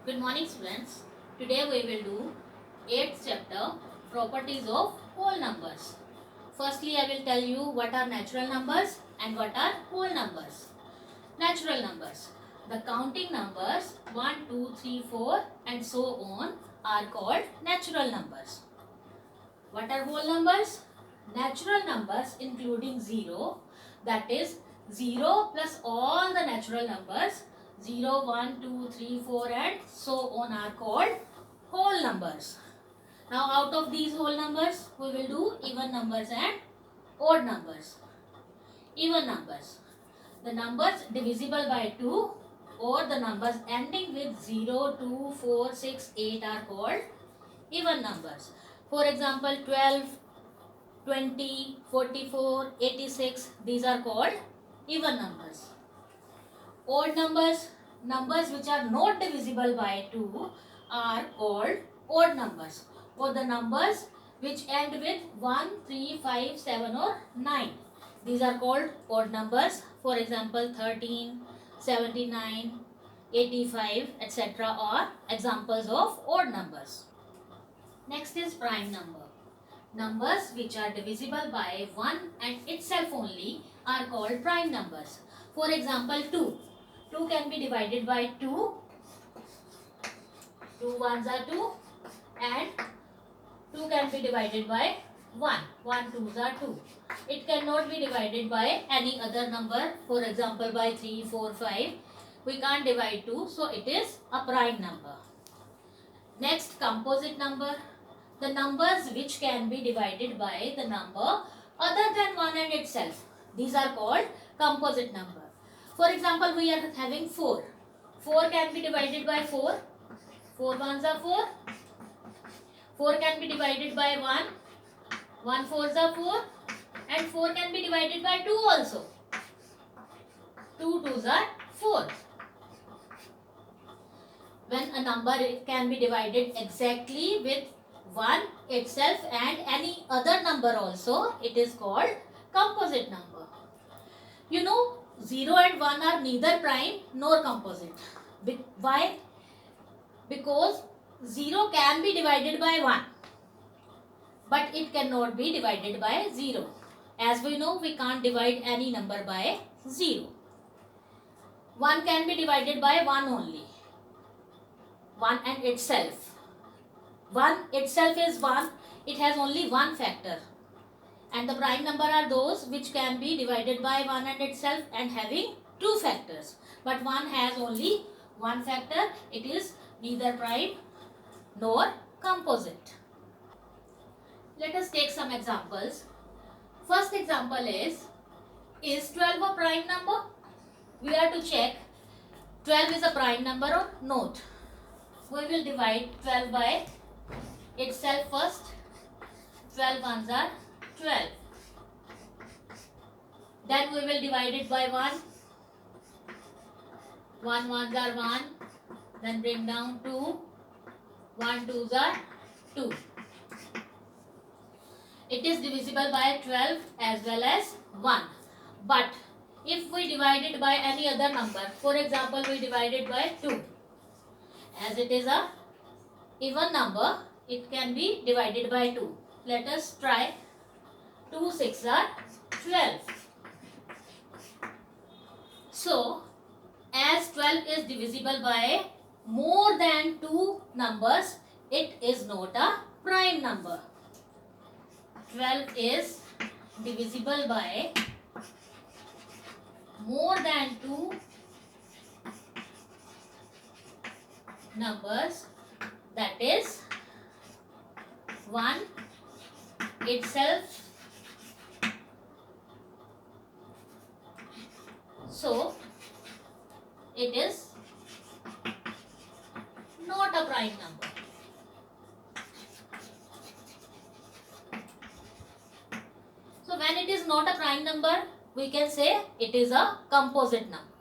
Good morning students. Today we will do 8th chapter properties of whole numbers. Firstly I will tell you what are natural numbers and what are whole numbers. Natural numbers. The counting numbers 1, 2, 3, 4 and so on are called natural numbers. What are whole numbers? Natural numbers including 0, that is 0 plus all the natural numbers 0, 1, 2, 3, 4 and so on are called whole numbers. Now out of these whole numbers we will do even numbers and odd numbers. Even numbers. The numbers divisible by 2 or the numbers ending with 0, 2, 4, 6, 8 are called even numbers. For example 12, 20, 44, 86, these are called even numbers. Odd numbers, numbers which are not divisible by 2 are called odd numbers, or the numbers which end with 1, 3, 5, 7 or 9. These are called odd numbers. For example 13, 79, 85, etc. are examples of odd numbers. Next is prime number. Numbers which are divisible by 1 and itself only are called prime numbers. For example 2. 2 can be divided by 2. 2 ones are 2 and 2 can be divided by 1. 1 twos are 2. It cannot be divided by any other number. For example by 3, 4, 5. We can't divide 2, so it is a prime number. Next, composite number. The numbers which can be divided by the number other than 1 and itself. These are called composite number. For example, we are having 4. 4 can be divided by 4. 4 ones are 4. 4 can be divided by 1. 1 fours are 4. And 4 can be divided by 2 also. 2 twos are 4. When a number can be divided exactly with 1 itself and any other number also, it is called composite number. You know, 0 and 1 are neither prime nor composite. Why? Because 0 can be divided by 1, but it cannot be divided by 0. As we know, we can't divide any number by 0. 1 can be divided by 1 only. 1 and itself. 1 itself is 1. It has only one factor. And the prime number are those which can be divided by 1 and itself and having two factors. But 1 has only one factor. It is neither prime nor composite. Let us take some examples. First example is 12 a prime number? We are to check 12 is a prime number or not. We will divide 12 by itself first. 12 ones are 12. Then we will divide it by 1. 1 ones are 1. Then bring down 2. 1 twos are 2. It is divisible by 12 as well as 1. But if we divide it by any other number, for example we divide it by 2. As it is a even number, it can be divided by 2. Let us try. 2 6 are 12. So, as 12 is divisible by more than 2 numbers, it is not a prime number. 12 is divisible by more than 2 numbers, that is 1 itself. So, it is not a prime number. So, when it is not a prime number, we can say it is a composite number.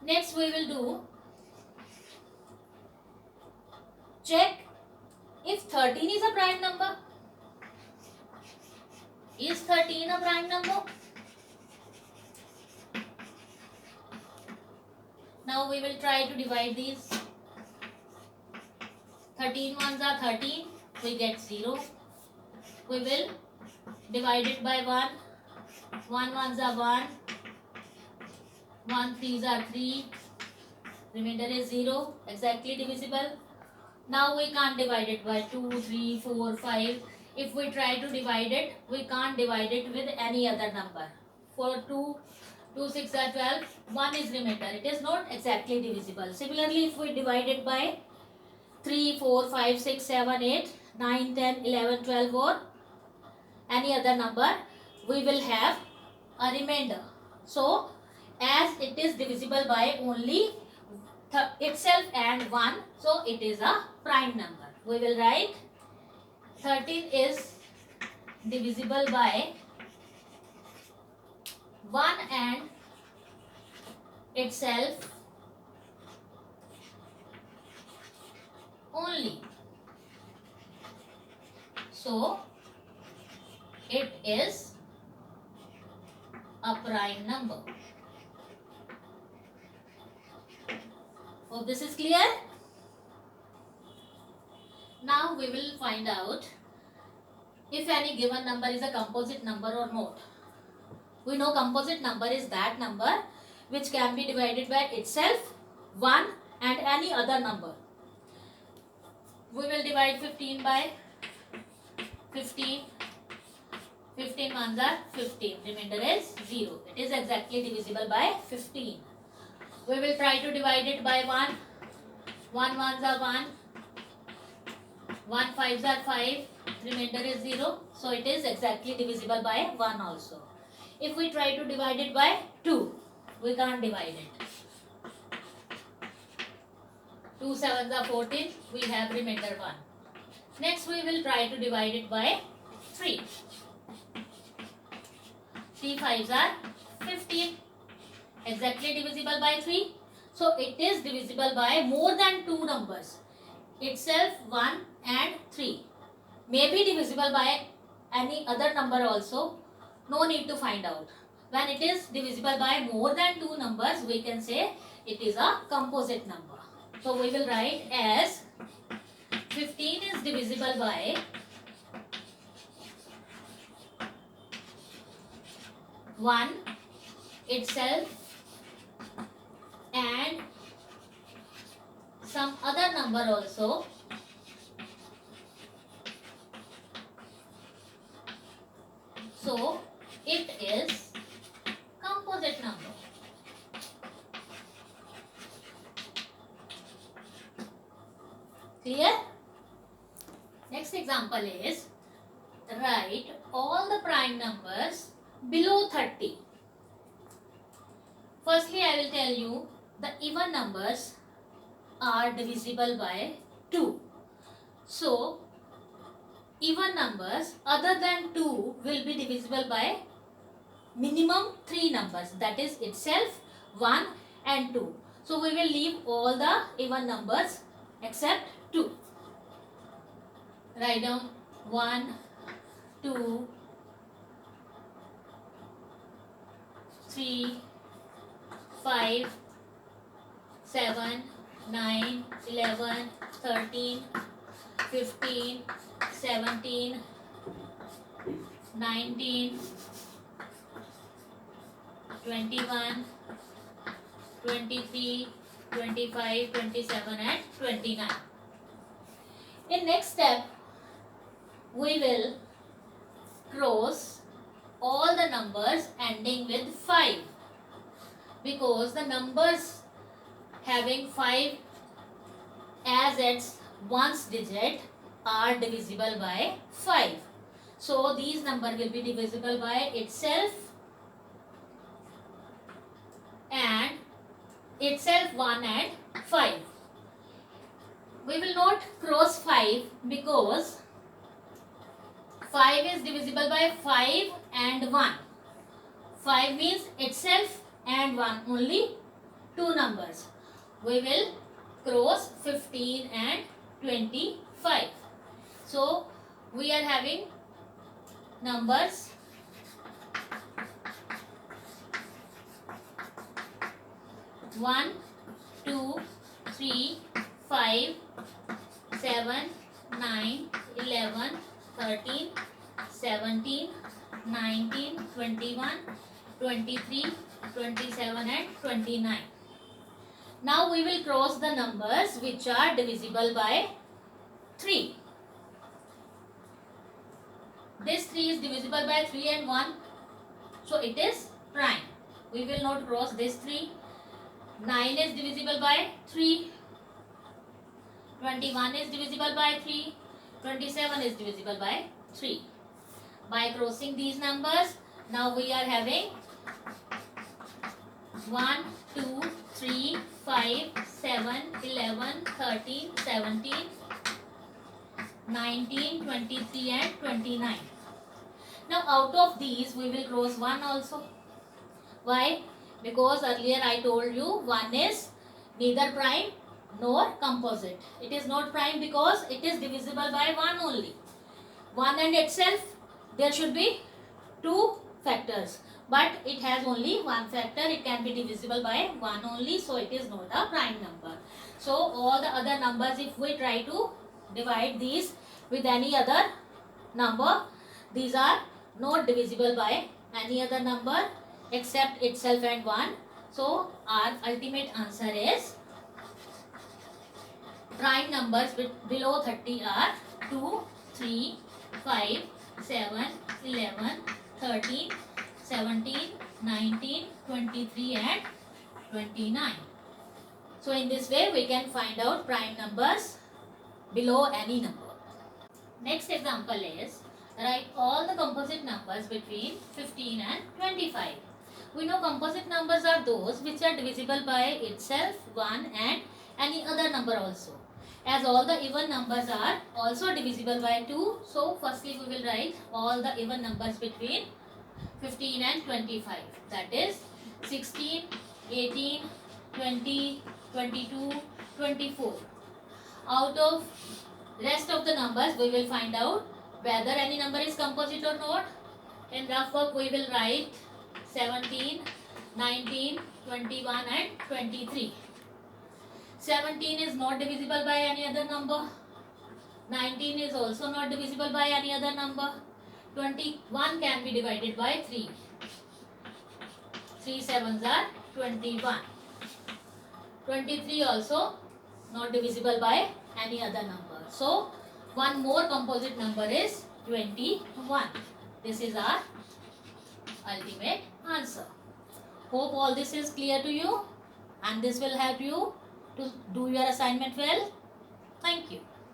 Next, we will do check if 13 is a prime number. Is 13 a prime number? Now we will try to divide these. 13 ones are 13. We get 0. We will divide it by 1. 1 ones are 1. 1 threes are 3. Remainder is 0. Exactly divisible. Now we can't divide it by 2, 3, 4, 5. If we try to divide it, we can't divide it with any other number. For 2, 2 6 are 12. 1 is remainder. It is not exactly divisible. Similarly, if we divide it by 3, 4, 5, 6, 7, 8, 9, 10, 11, 12 or any other number, we will have a remainder. So, as it is divisible by only itself and 1, so it is a prime number. We will write 13 is divisible by 1 and itself only. So, it is a prime number. Hope this is clear. Now we will find out if any given number is a composite number or not. We know composite number is that number which can be divided by itself, 1 and any other number. We will divide 15 by 15. 15 ones are 15. Remainder is 0. It is exactly divisible by 15. We will try to divide it by 1. 1 ones are 1. 1 fives are 5. Remainder is 0. So it is exactly divisible by 1 also. If we try to divide it by 2, we can't divide it. 2 sevens are 14. We have remainder 1. Next we will try to divide it by 3. 3 fives are 15. Exactly divisible by 3. So it is divisible by more than 2 numbers. Itself 1 and 3. May be divisible by any other number also. No need to find out. When it is divisible by more than 2 numbers, we can say it is a composite number. So we will write as 15 is divisible by 1 itself and some other number also. So it is composite number. Clear? Next example is write all the prime numbers below 30. Firstly, I will tell you the even numbers are divisible by 2. So, even numbers other than 2 will be divisible by minimum 3 numbers, that is itself, 1 and 2. So, we will leave all the even numbers except 2. Write down 1, 2, 3, 5, 7, 9, 11, 13, 15, 17, 19, 21, 23, 25, 27 and 29. In next step, we will cross all the numbers ending with 5, because the numbers having 5 as its ones digit are divisible by 5. So these number will be divisible by itself and itself 1 and 5. We will not cross 5 because 5 is divisible by 5 and 1. 5 means itself and 1, only 2 numbers. We will cross 15 and 25. So we are having numbers 1, 2, 3, 5, 7, 9, 11, 13, 17, 19, 21, 23, 27 and 29. Now we will cross the numbers which are divisible by 3. This 3 is divisible by 3 and 1. So it is prime. We will not cross this 3. 9 is divisible by 3. 21 is divisible by 3. 27 is divisible by 3. By crossing these numbers, now we are having 1, 2, 3, 5, 7, 11, 13, 17, 19, 23 and 29. Now out of these we will cross 1 also. Why? Because earlier I told you 1 is neither prime nor composite. It is not prime because it is divisible by 1 only. 1 and itself there should be 2 factors. But it has only one factor. It can be divisible by 1 only. So it is not a prime number. So all the other numbers, if we try to divide these with any other number, these are not divisible by any other number except itself and 1. So our ultimate answer is prime numbers below 30 are 2, 3, 5, 7, 11, 13, 17, 19, 23 and 29. So in this way we can find out prime numbers below any number. Next example is write all the composite numbers between 15 and 25. We know composite numbers are those which are divisible by itself, 1 and any other number also. As all the even numbers are also divisible by 2. So firstly we will write all the even numbers between 15 and 25. That is 16, 18, 20, 22, 24. Out of rest of the numbers we will find out whether any number is composite or not. In rough work we will write 17, 19, 21 and 23. 17 is not divisible by any other number. 19 is also not divisible by any other number. 21 can be divided by 3. 3 sevens are 21. 23 also not divisible by any other number. So one more composite number is 21. This is our ultimate answer. Hope all this is clear to you and this will help you to do your assignment well.